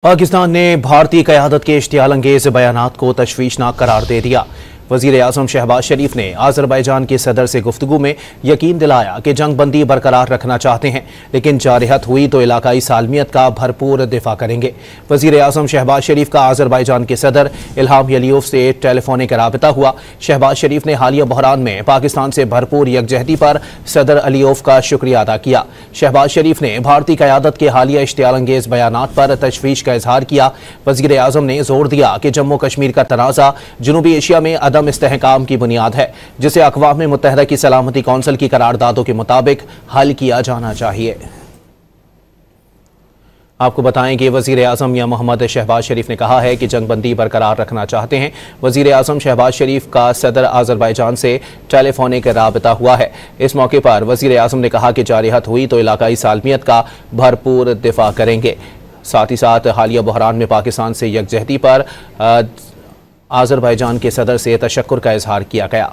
पाकिस्तान ने भारतीय क़यादत के इश्तियाल-अंगेज़ बयानात को तशवीशनाक करार दे दिया। वज़ीर-ए-आज़म शहबाज शरीफ ने आज़रबाईजान के सदर से गुफ्तगू में यकीन दिलाया कि जंग बंदी बरकरार रखना चाहते हैं, लेकिन जारहत हुई तो इलाकाई सालमियत का भरपूर दिफा करेंगे। वज़ीर-ए-आज़म शहबाज शरीफ का आज़रबाईजान के सदर इल्हाम अलीयोव से टेलीफोनिक राबिता हुआ। शहबाज शरीफ ने हालिया बहरान में पाकिस्तान से भरपूर यकजहती पर सदर अलीयोव का शुक्रिया अदा किया। शहबाज शरीफ ने भारतीय क़यादत के हालिया इश्तियाल-अंगेज़ बयानात पर तशवीश का इजहार किया। वज़ीर-ए-आज़म ने जोर दिया कि जम्मू कश्मीर का तनाज़ा जनूबी एशिया में अदम इस्तेहकाम की बुनियाद है, जिसे अक़वाम मुत्तहिदा की सलामती कौंसिल की करारदादों के मुताबिक हल किया जाना चाहिए। आपको बताएं कि वज़ीर-ए-आज़म या मोहम्मद शहबाज शरीफ ने कहा है कि जंगबंदी बरकरार रखना चाहते हैं। वज़ीर-ए-आज़म शहबाज शरीफ का सदर आज़रबाईजान से टेलीफोनिक राबिता हुआ है। इस मौके पर वज़ीर-ए-आज़म ने कहा कि जारहत हुई तो इलाकाई सालमियत का भरपूर दिफा करेंगे। साथ ही साथ हालिया बहरान में पाकिस्तान से यकजहती पर आज़रबाईजान के सदर से तशक्कुर का इजहार किया गया।